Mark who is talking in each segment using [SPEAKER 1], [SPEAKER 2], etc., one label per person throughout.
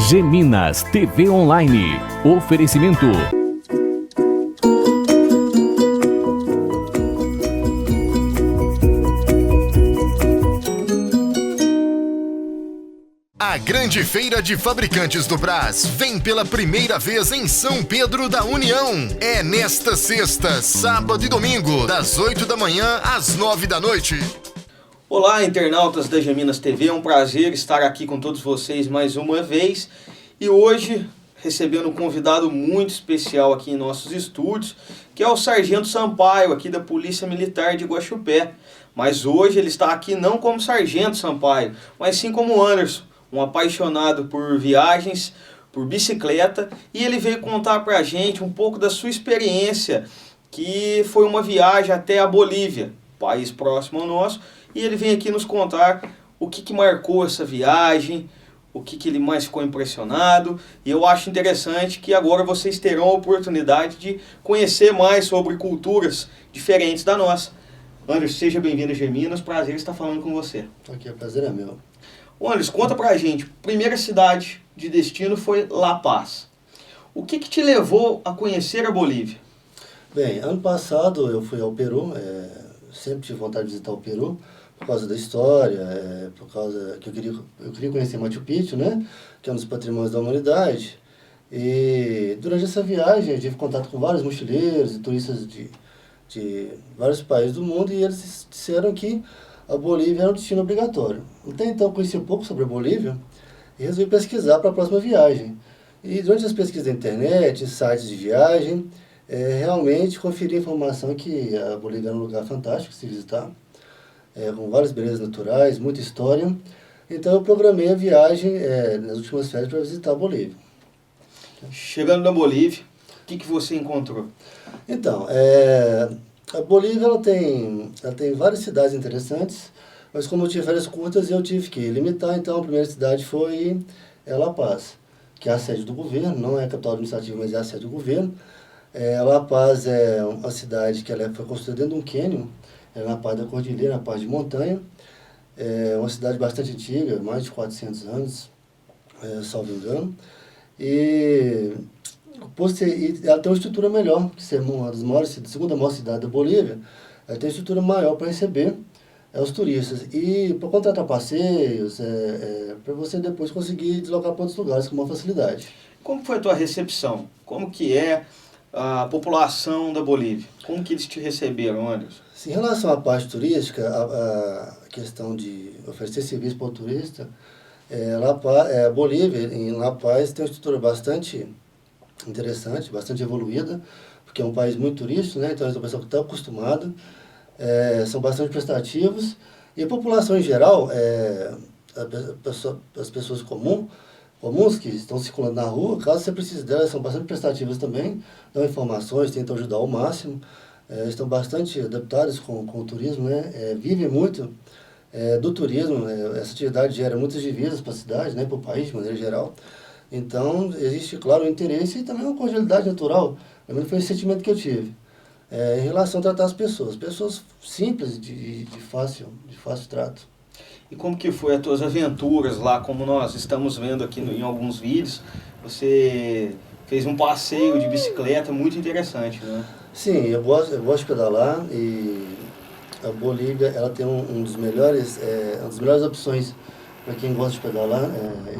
[SPEAKER 1] Geminas TV Online. Oferecimento.
[SPEAKER 2] A Grande Feira de Fabricantes do Brás vem pela primeira vez em São Pedro da União. É nesta sexta, sábado e domingo, das 8 da manhã às 9 da noite.
[SPEAKER 3] Olá, internautas da Geminas TV, é um prazer estar aqui com todos vocês mais uma vez. E hoje, recebendo um convidado muito especial aqui em nossos estúdios, que é o Sargento Sampaio, aqui da Polícia Militar de Guaxupé. Mas hoje ele está aqui não como Sargento Sampaio, mas sim como Anderson, um apaixonado por viagens, por bicicleta, e ele veio contar pra gente um pouco da sua experiência, que foi uma viagem até a Bolívia, país próximo ao nosso, e ele vem aqui nos contar o que marcou essa viagem, o que ele mais ficou impressionado, e eu acho interessante que agora vocês terão a oportunidade de conhecer mais sobre culturas diferentes da nossa. Anderson, seja bem-vindo a Geminas, prazer estar falando com você.
[SPEAKER 4] Aqui, o prazer é meu.
[SPEAKER 3] Anderson, conta pra gente, primeira cidade de destino foi La Paz. O que te levou a conhecer a Bolívia?
[SPEAKER 4] Bem, ano passado eu fui ao Peru, sempre tive vontade de visitar o Peru, por causa da história, por causa que eu queria conhecer Machu Picchu, né, que é um dos patrimônios da humanidade. E durante essa viagem eu tive contato com vários mochileiros e turistas de vários países do mundo, e eles disseram que a Bolívia era um destino obrigatório. Até então eu conheci um pouco sobre a Bolívia e resolvi pesquisar para a próxima viagem. E durante as pesquisas da internet, sites de viagem, realmente conferi a informação que a Bolívia era um lugar fantástico de se visitar, com várias belezas naturais, muita história. Então eu programei a viagem nas últimas férias para visitar a Bolívia.
[SPEAKER 3] Chegando na Bolívia, o que você encontrou?
[SPEAKER 4] Então, a Bolívia ela tem várias cidades interessantes, mas como eu tive férias curtas, eu tive que limitar. Então a primeira cidade foi La Paz, que é a sede do governo, não é a capital administrativa, mas é a sede do governo. La Paz é uma cidade que foi construída dentro de um cânion, na parte da cordilheira, na parte de montanha. É uma cidade bastante antiga, mais de 400 anos, salvo engano. E ela tem uma estrutura melhor, que ser uma das maiores, segunda maior cidade da Bolívia. Ela tem uma estrutura maior para receber os turistas e para contratar passeios, para você depois conseguir deslocar para outros lugares com uma facilidade.
[SPEAKER 3] Como foi a tua recepção? Como que é a população da Bolívia? Como que eles te receberam, Anderson?
[SPEAKER 4] Em relação à parte turística, a questão de oferecer serviço para o turista, a Bolívia, em La Paz, tem uma estrutura bastante interessante, bastante evoluída, porque é um país muito turístico, né? Então é uma pessoa que está acostumada, são bastante prestativos, e a população em geral, as pessoas comuns que estão circulando na rua, caso você precise delas, são bastante prestativas também, dão informações, tentam ajudar ao máximo, estão bastante adaptadas com o turismo, né? Vivem muito do turismo, essa atividade gera muitas divisas para a cidade, né? Para o país de maneira geral. Então, existe, claro, um interesse e também uma cordialidade natural. Também foi esse sentimento que eu tive. Em relação a tratar as pessoas simples, de fácil trato.
[SPEAKER 3] E como que foi as tuas aventuras lá, como nós estamos vendo aqui em alguns vídeos? Você fez um passeio de bicicleta muito interessante, né?
[SPEAKER 4] Sim, eu gosto de pedalar, e a Bolívia ela tem uma das melhores opções para quem gosta de pedalar,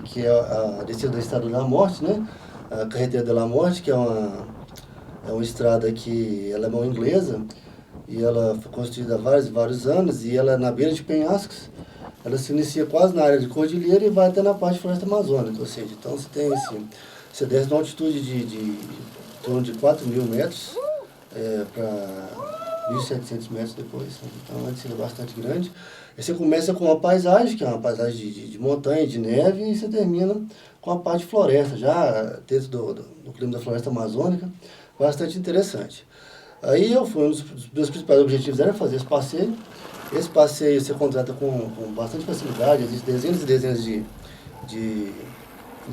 [SPEAKER 4] que é a descida da Estrada da Morte, né? A Carretera da Morte, que é uma estrada que ela é mão inglesa, e ela foi construída há vários anos, e ela é na beira de penhascos. Ela se inicia quase na área de cordilheira e vai até na parte de floresta amazônica, ou seja, então você desce numa altitude de torno de 4.000 metros para 1.700 metros depois, né? Então é uma descida bastante grande. Aí você começa com uma paisagem, que é uma paisagem de montanha, de neve, e você termina com a parte de floresta, já dentro do clima da floresta amazônica, bastante interessante. Aí um dos meus principais objetivos era fazer esse passeio. Esse passeio você contrata com bastante facilidade, existem dezenas e dezenas de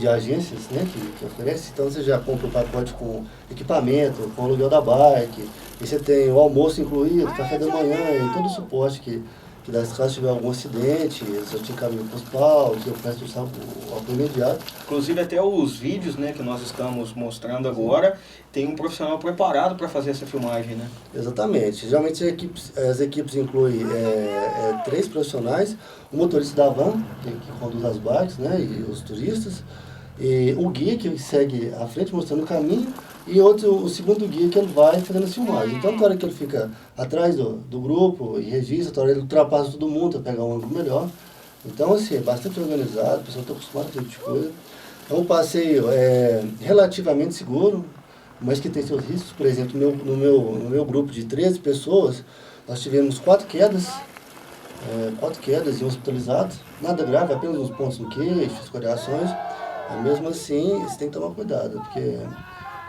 [SPEAKER 4] agências, né, que oferecem. Então você já compra o pacote com equipamento, com o aluguel da bike, e você tem o almoço incluído, café da manhã e todo o suporte que dá, se caso tiver algum acidente, se eu te encaminho para o hospital, que eu presto o apoio imediato.
[SPEAKER 3] Inclusive até os vídeos, né, que nós estamos mostrando agora, tem um profissional preparado para fazer essa filmagem, né?
[SPEAKER 4] Exatamente. Geralmente as equipes incluem 3 profissionais, o motorista da van, que conduz as bikes, né, e os turistas, e o guia que segue à frente mostrando o caminho, e o segundo guia que ele vai fazendo as filmagens. Então, na hora que ele fica atrás do grupo e registra, na hora ele ultrapassa todo mundo para pegar um ângulo melhor. Então, assim, é bastante organizado, o pessoal está acostumado a esse tipo de coisa. É um passeio relativamente seguro, mas que tem seus riscos. Por exemplo, no meu grupo de 13 pessoas, nós tivemos 4 quedas e hospitalizados. Nada grave, apenas uns pontos no queixo, escoriações. Mesmo assim, você tem que tomar cuidado, porque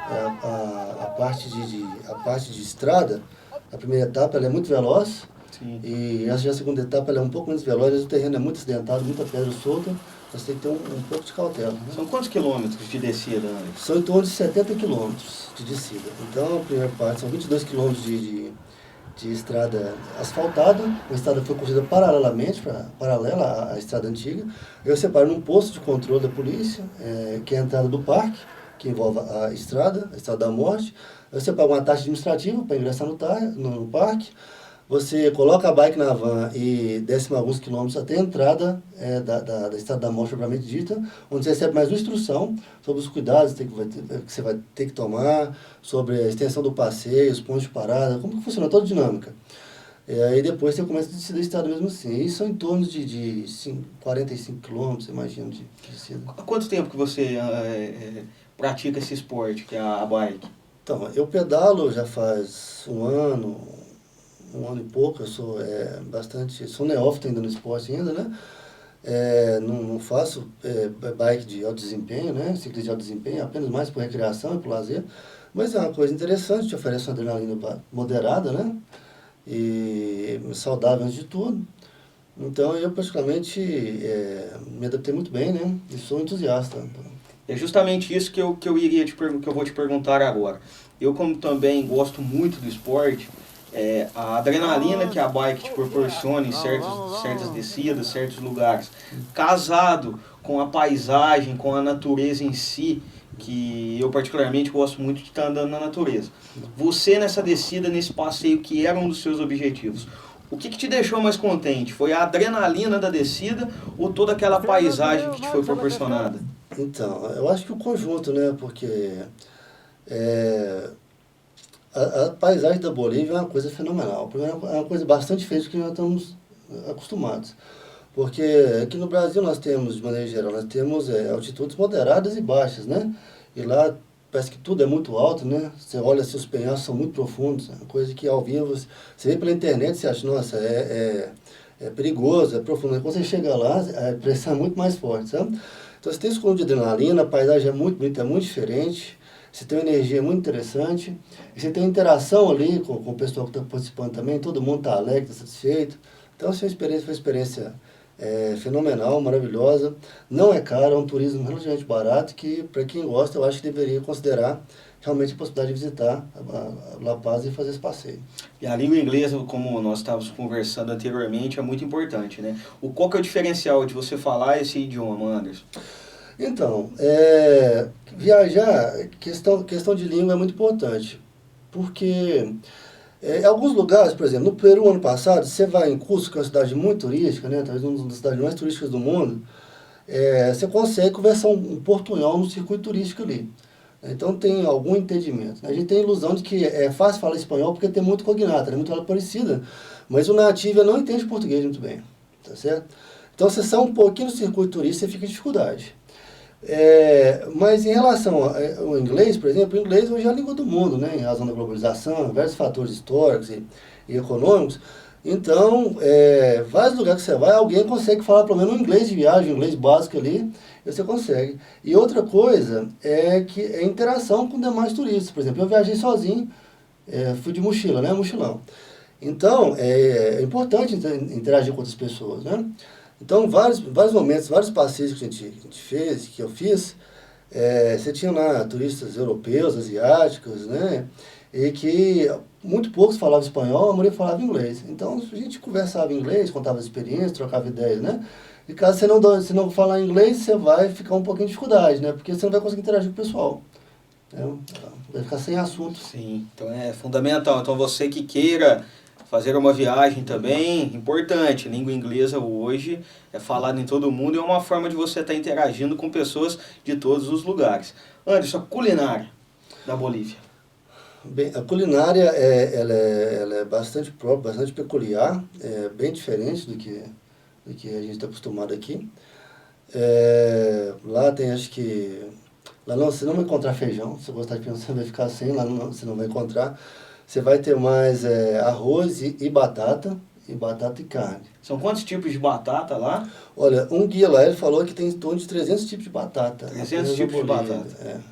[SPEAKER 4] a parte de estrada, a primeira etapa ela é muito veloz.
[SPEAKER 3] Sim.
[SPEAKER 4] E a segunda etapa ela é um pouco menos veloz, o terreno é muito acidentado, muita pedra solta, você tem que ter um pouco de cautela. Né?
[SPEAKER 3] São quantos quilômetros de descida, Anderson?
[SPEAKER 4] São em torno de 70 quilômetros de descida. Então, a primeira parte são 22 quilômetros de estrada asfaltada, a estrada foi construída paralela à estrada antiga. Eu separo num posto de controle da polícia, que é a entrada do parque, que envolve a estrada da morte. Você paga uma taxa administrativa para ingressar no parque. Você coloca a bike na van e desce alguns quilômetros até a entrada da estrada da morte propriamente dita, onde você recebe mais uma instrução sobre os cuidados que você vai ter que tomar, sobre a extensão do passeio, os pontos de parada, como que funciona toda a dinâmica. E aí depois você começa a descer da estrada mesmo assim. E são em torno de 45 quilômetros, imagino, de descida.
[SPEAKER 3] Há quanto tempo que você pratica esse esporte, que é a bike?
[SPEAKER 4] Então, eu pedalo já faz um ano e pouco, eu sou sou neófito ainda no esporte ainda, né? Não faço bike de alto desempenho, né? Ciclismo de alto desempenho, apenas mais por recreação e por lazer. Mas é uma coisa interessante, te oferece uma adrenalina moderada, né? E saudável antes de tudo. Então eu praticamente me adaptei muito bem, né? E sou entusiasta.
[SPEAKER 3] É justamente isso que eu vou te perguntar agora. Eu, como também gosto muito do esporte, a adrenalina que a bike te proporciona em certas descidas, certos lugares, casado com a paisagem, com a natureza em si, que eu particularmente gosto muito de estar andando na natureza. Você nessa descida, nesse passeio que era um dos seus objetivos, o que te deixou mais contente? Foi a adrenalina da descida ou toda aquela paisagem que te foi proporcionada?
[SPEAKER 4] Então, eu acho que o conjunto, né? Porque a paisagem da Bolívia é uma coisa fenomenal. É uma coisa bastante diferente do que nós estamos acostumados. Porque aqui no Brasil nós temos, de maneira geral, nós temos altitudes moderadas e baixas, né? E lá parece que tudo é muito alto, né? Você olha assim, os penhascos são muito profundos, é uma coisa que ao vivo, você vê pela internet, você acha, nossa, é perigoso, é profundo. Mas quando você chega lá, a pressão é muito mais forte, sabe? Então você tem esse conjunto de adrenalina, a paisagem é muito bonita, é muito diferente, você tem uma energia muito interessante, e você tem interação ali com o pessoal que está participando também, todo mundo está alegre, está satisfeito. Então essa foi uma experiência fenomenal, maravilhosa, não é caro, é um turismo relativamente barato que, para quem gosta, eu acho que deveria considerar realmente a possibilidade de visitar a La Paz e fazer esse passeio.
[SPEAKER 3] E a língua inglesa, como nós estávamos conversando anteriormente, é muito importante, né? Qual que é o diferencial de você falar esse idioma, Anderson?
[SPEAKER 4] Então, viajar, questão de língua é muito importante, porque em alguns lugares, por exemplo, no Peru, ano passado, você vai em Cusco, que é uma cidade muito turística, né, talvez uma das cidades mais turísticas do mundo, você consegue conversar um portunhol no circuito turístico ali. Então tem algum entendimento. A gente tem a ilusão de que é fácil falar espanhol porque tem muito cognata, é muito parecida, mas o nativo não entende português muito bem, tá certo? Então você sai um pouquinho do circuito turístico, você fica em dificuldade. Mas em relação ao inglês, por exemplo, o inglês hoje é a língua do mundo, né, em razão da globalização, diversos fatores históricos e econômicos. Então, vários lugares que você vai, alguém consegue falar pelo menos um inglês de viagem, um inglês básico ali, e você consegue. E outra coisa é interação com demais turistas. Por exemplo, eu viajei sozinho, fui de mochila, né, mochilão. Então, é importante interagir com outras pessoas, né? Então, vários momentos, vários passeios que a gente fez, que eu fiz, você tinha lá turistas europeus, asiáticos, né? E que muito poucos falavam espanhol, a maioria falava inglês. Então, a gente conversava em inglês, contava experiências, trocava ideias, né? E caso você não falar inglês, você vai ficar um pouquinho de dificuldade, né? Porque você não vai conseguir interagir com o pessoal. Né? Vai ficar sem assunto.
[SPEAKER 3] Sim, então é fundamental. Então você que queira fazer uma viagem também, importante. Língua inglesa hoje é falada em todo mundo e é uma forma de você estar interagindo com pessoas de todos os lugares. Anderson, a culinária da Bolívia.
[SPEAKER 4] Bem, a culinária ela é bastante própria, bastante peculiar, é bem diferente do que a gente está acostumado aqui. Lá tem, acho que... Lá não, você não vai encontrar feijão, se você gostar de pensar, você vai ficar sem, lá não, você não vai encontrar. Você vai ter mais arroz e batata e carne.
[SPEAKER 3] São quantos tipos de batata lá?
[SPEAKER 4] Olha, um guia lá, ele falou que tem em torno de 300 tipos de batata.
[SPEAKER 3] 300 tipos de batata.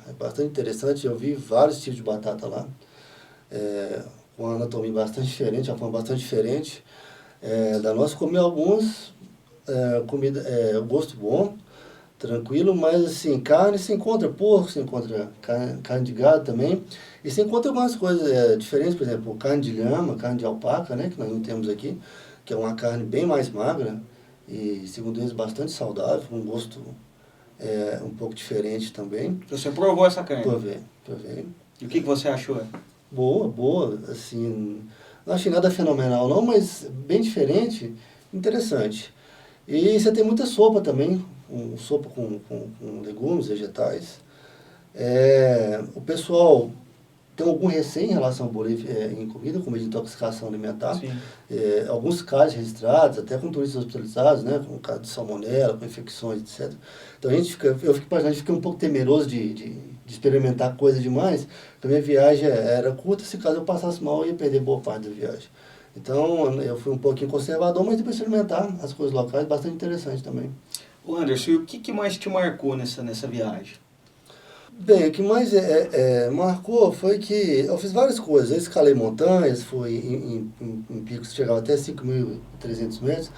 [SPEAKER 4] É bastante interessante, eu vi vários tipos de batata lá. Com uma anatomia bastante diferente, uma forma bastante diferente. Da nossa, comi alguns, comida, gosto bom, tranquilo, mas assim, carne se encontra porco, se encontra carne de gado também, e se encontra algumas coisas diferentes, por exemplo, carne de lhama, carne de alpaca, né, que nós não temos aqui, que é uma carne bem mais magra e, segundo eles, bastante saudável, com um gosto um pouco diferente também.
[SPEAKER 3] Você provou essa carne?
[SPEAKER 4] Provei.
[SPEAKER 3] E o que você achou?
[SPEAKER 4] Boa, assim, não achei nada fenomenal não, mas bem diferente, interessante. E você tem muita sopa também, sopa com legumes, vegetais. O pessoal tem algum receio em relação ao Bolívia em comida, com medo de intoxicação alimentar. Alguns casos registrados, até com turistas hospitalizados, né, com caso de salmonela, com infecções, etc. Então a gente fiquei um pouco temeroso de experimentar coisa demais, porque a minha viagem era curta, se caso eu passasse mal, eu ia perder boa parte da viagem. Então eu fui um pouquinho conservador, mas depois experimentar as coisas locais, bastante interessante também.
[SPEAKER 3] O Anderson, e o que mais te marcou nessa viagem?
[SPEAKER 4] Bem, o que mais marcou foi que eu fiz várias coisas. Eu escalei montanhas, fui em picos que chegavam até 5.300 metros.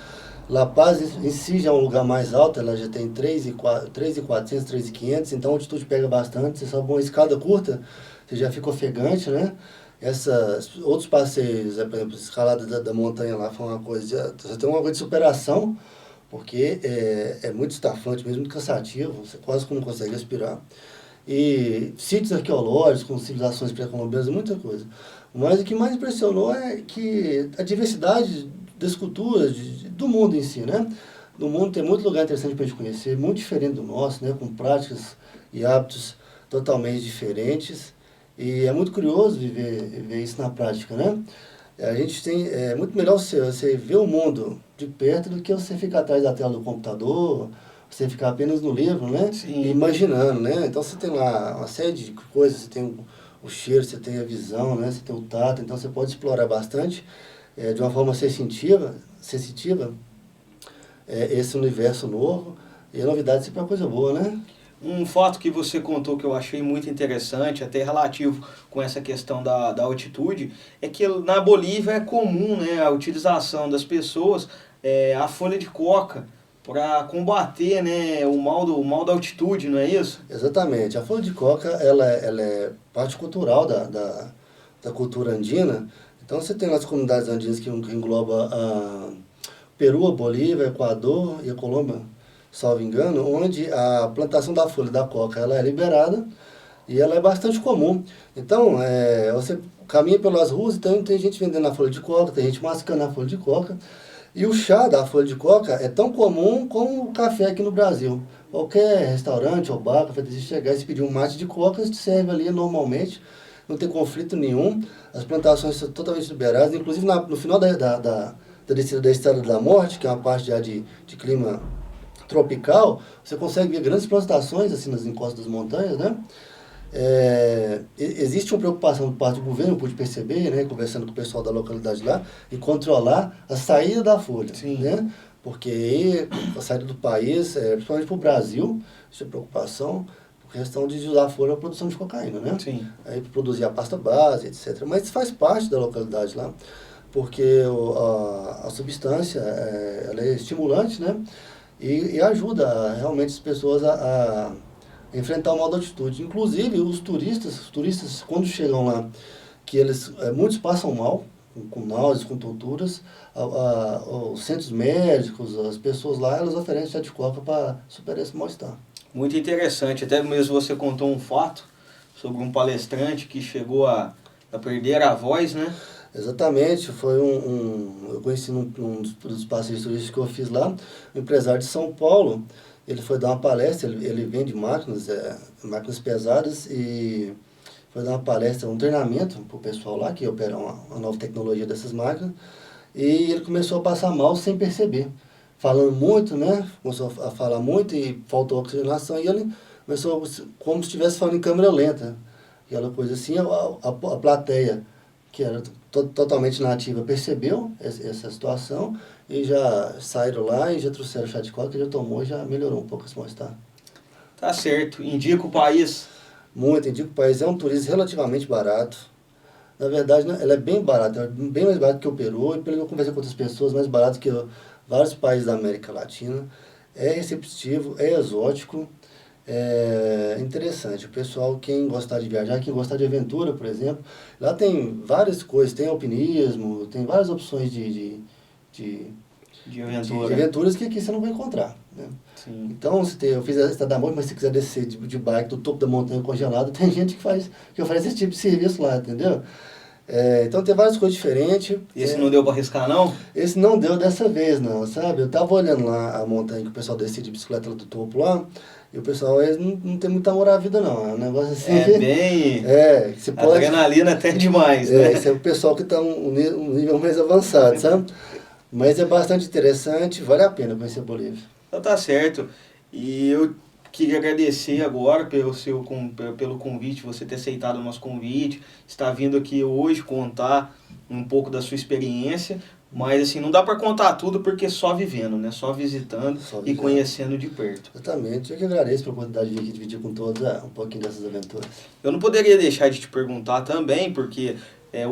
[SPEAKER 4] La Paz em si já é um lugar mais alto, ela já tem 3.400, 3.500, então a altitude pega bastante. Você sobe uma escada curta, você já fica ofegante, né? Outros passeios, por exemplo, a escalada da montanha lá foi uma coisa, você tem uma coisa de superação, porque é muito estafante mesmo, muito cansativo, você quase não consegue respirar. E sítios arqueológicos com civilizações pré-colombianas, muita coisa. Mas o que mais impressionou é que a diversidade das culturas do mundo em si, né? No mundo tem muito lugar interessante para a gente conhecer, muito diferente do nosso, né? Com práticas e hábitos totalmente diferentes. E é muito curioso ver isso na prática, né? A gente tem, é muito melhor você ver o mundo de perto do que você ficar atrás da tela do computador, você ficar apenas no livro, né?
[SPEAKER 3] Sim.
[SPEAKER 4] Imaginando, né? Então você tem lá uma série de coisas, você tem o cheiro, você tem a visão, né? Você tem o tato, então você pode explorar bastante de uma forma sensitiva esse universo novo, e a novidade sempre é uma coisa boa, né?
[SPEAKER 3] Um fato que você contou que eu achei muito interessante, até relativo com essa questão da altitude, é que na Bolívia é comum, né, a utilização das pessoas a folha de coca para combater, né, o mal da altitude, não é isso?
[SPEAKER 4] Exatamente. A folha de coca ela é parte cultural da cultura andina. Então você tem as comunidades andinas que engloba a Peru, a Bolívia, Equador e a Colômbia, salvo engano, onde a plantação da folha da coca ela é liberada e ela é bastante comum. Então, você caminha pelas ruas, então tem gente vendendo a folha de coca, tem gente mascando a folha de coca. E o chá da folha de coca é tão comum como o café aqui no Brasil. Qualquer restaurante ou bar, cafeteria, chegar e se pedir um mate de coca, se serve ali normalmente, não tem conflito nenhum. As plantações são totalmente liberadas, inclusive no final da descida da Estrada da Morte, que é uma parte já de clima tropical, você consegue ver grandes plantações assim nas encostas das montanhas, né? Existe uma preocupação do parte do governo, eu pude perceber, né, conversando com o pessoal da localidade lá, em controlar a saída da folha, né? Porque aí, a saída do país, principalmente para o Brasil, isso é preocupação, por questão de usar a folha para a produção de cocaína, né?
[SPEAKER 3] Sim.
[SPEAKER 4] Aí para produzir a pasta base, etc. Mas isso faz parte da localidade lá, porque a substância ela é estimulante, né? E ajuda realmente as pessoas a enfrentar o mal da altitude. Inclusive, os turistas quando chegam lá, que muitos passam mal, com náuseas, com tonturas, os centros médicos, as pessoas lá, elas oferecem chá de coca para superar esse mal-estar.
[SPEAKER 3] Muito interessante, até mesmo você contou um fato sobre um palestrante que chegou a perder a voz, né?
[SPEAKER 4] Exatamente, foi eu conheci num dos passeios turísticos que eu fiz lá, um empresário de São Paulo, ele foi dar uma palestra, ele vende máquinas pesadas e foi dar uma palestra, um treinamento para o pessoal lá, que opera uma nova tecnologia dessas máquinas, e ele começou a passar mal sem perceber, falando muito, né, começou a falar muito e faltou oxigenação, e ele começou como se estivesse falando em câmera lenta, aquela coisa assim, a plateia, que era totalmente nativa, percebeu essa situação e já saíram lá e já trouxeram o chá de coca, que já tomou e já melhorou um pouco esse mal-estar.
[SPEAKER 3] Tá certo. Indica o país?
[SPEAKER 4] Muito, indico o país. É um turismo relativamente barato. Na verdade, né, ela é bem barata, é bem mais barato que o Peru, e pelo que eu conversei com outras pessoas, mais barato que vários países da América Latina. É receptivo, é exótico, é interessante. O pessoal, quem gostar de viajar, quem gostar de aventura, por exemplo, lá tem várias coisas, tem alpinismo, tem várias opções de aventuras que aqui você não vai encontrar, né?
[SPEAKER 3] Sim.
[SPEAKER 4] Então, eu fiz a Estrada da Morte, mas se quiser descer de bike do topo da montanha congelado, tem gente que oferece esse tipo de serviço lá, entendeu? Então tem várias coisas diferentes.
[SPEAKER 3] Esse não deu para arriscar, não?
[SPEAKER 4] Esse não deu dessa vez, não, sabe? Eu tava olhando lá a montanha que o pessoal descia de bicicleta lá do topo lá, e o pessoal não tem muito amor à vida, não. É um negócio assim. Você pode...
[SPEAKER 3] Adrenalina até demais, né?
[SPEAKER 4] Esse é o pessoal que está um nível mais avançado, sabe? Mas é bastante interessante, vale a pena conhecer a Bolívia.
[SPEAKER 3] Então tá certo. E eu queria agradecer agora pelo convite, você ter aceitado o nosso convite, estar vindo aqui hoje contar um pouco da sua experiência, mas assim, não dá para contar tudo porque só vivendo, né? Só visitando e conhecendo de perto.
[SPEAKER 4] Exatamente. Eu que agradeço pela oportunidade de vir aqui dividir com todos um pouquinho dessas aventuras.
[SPEAKER 3] Eu não poderia deixar de te perguntar também, porque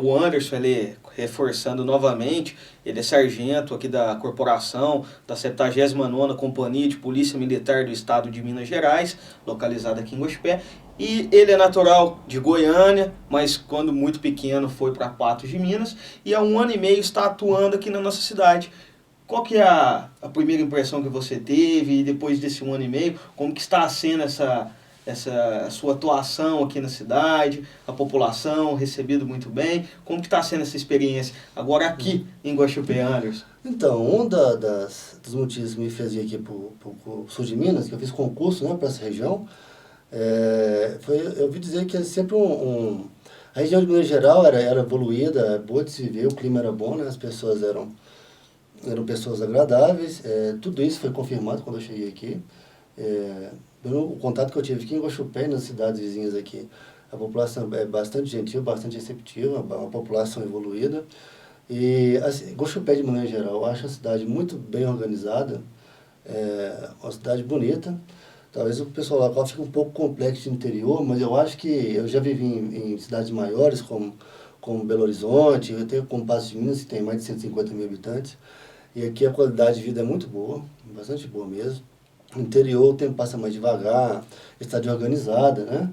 [SPEAKER 3] o Anderson, ele, reforçando novamente, ele é sargento aqui da corporação da 79ª Companhia de Polícia Militar do Estado de Minas Gerais, localizada aqui em Guaxupé, e ele é natural de Goiânia, mas quando muito pequeno foi para Patos de Minas, e há 1 ano e meio está atuando aqui na nossa cidade. Qual que é a primeira impressão que você teve, e depois desse 1 ano e meio, como que está sendo essa sua atuação aqui na cidade, a população recebido muito bem, como que está sendo essa experiência agora aqui em Guaxupé, Anderson?
[SPEAKER 4] Então, um dos motivos que me fez vir aqui para o sul de Minas, que eu fiz concurso, né, para essa região, eu ouvi dizer que é sempre a região de Minas Geral era evoluída, boa de se viver, o clima era bom, né, as pessoas eram pessoas agradáveis, tudo isso foi confirmado quando eu cheguei aqui. O contato que eu tive aqui em Guaxupé, nas cidades vizinhas aqui, a população é bastante gentil, bastante receptiva, uma população evoluída. E assim, Guaxupé, de maneira geral, eu acho a cidade muito bem organizada, uma cidade bonita. Talvez o pessoal lá fique um pouco complexo de interior, mas eu acho que eu já vivi em cidades maiores, como Belo Horizonte, eu tenho como Patos de Minas, que tem mais de 150 mil habitantes, e aqui a qualidade de vida é muito boa, bastante boa mesmo. No interior o tempo passa mais devagar, a cidade é organizada, né?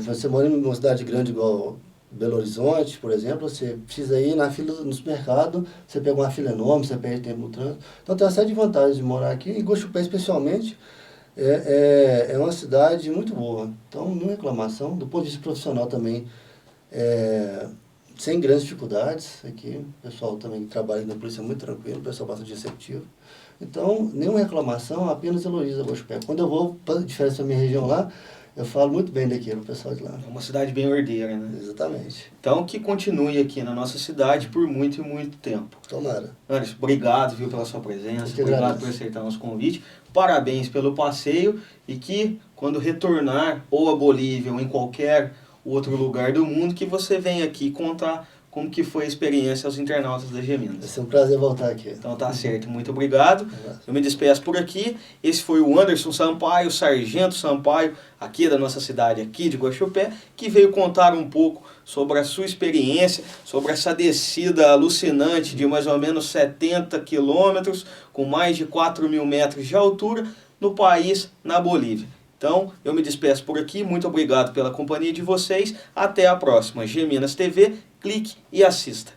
[SPEAKER 4] Você mora em uma cidade grande igual Belo Horizonte, por exemplo, você precisa ir na fila no supermercado, você pega uma fila enorme, você perde tempo no trânsito. Então tem uma série de vantagens de morar aqui, e Guaxupé especialmente é uma cidade muito boa. Então, não reclamação, do ponto de vista profissional também, sem grandes dificuldades aqui. O pessoal também que trabalha na polícia é muito tranquilo, o pessoal bastante receptivo. Então, nenhuma reclamação, apenas elogios a Guaxupé. Quando eu vou para diferença da minha região lá, eu falo muito bem daqui, o pessoal de lá.
[SPEAKER 3] É uma cidade bem ordeira, né?
[SPEAKER 4] Exatamente.
[SPEAKER 3] Então, que continue aqui na nossa cidade por muito e muito tempo.
[SPEAKER 4] Tomara.
[SPEAKER 3] Anderson, obrigado, viu, pela sua presença, obrigado
[SPEAKER 4] agradeço
[SPEAKER 3] por aceitar nosso convite. Parabéns pelo passeio e que, quando retornar ou a Bolívia ou em qualquer outro lugar do mundo, que você venha aqui contar como que foi a experiência aos internautas da Geminas.
[SPEAKER 4] Vai ser um prazer voltar aqui.
[SPEAKER 3] Então tá certo, muito obrigado. Eu me despeço por aqui. Esse foi o Anderson Sampaio, Sargento Sampaio, aqui da nossa cidade, aqui de Guaxupé, que veio contar um pouco sobre a sua experiência, sobre essa descida alucinante de mais ou menos 70 quilômetros, com mais de 4.000 metros de altura, no país, na Bolívia. Então, eu me despeço por aqui, muito obrigado pela companhia de vocês, até a próxima. Geminas TV, clique e assista.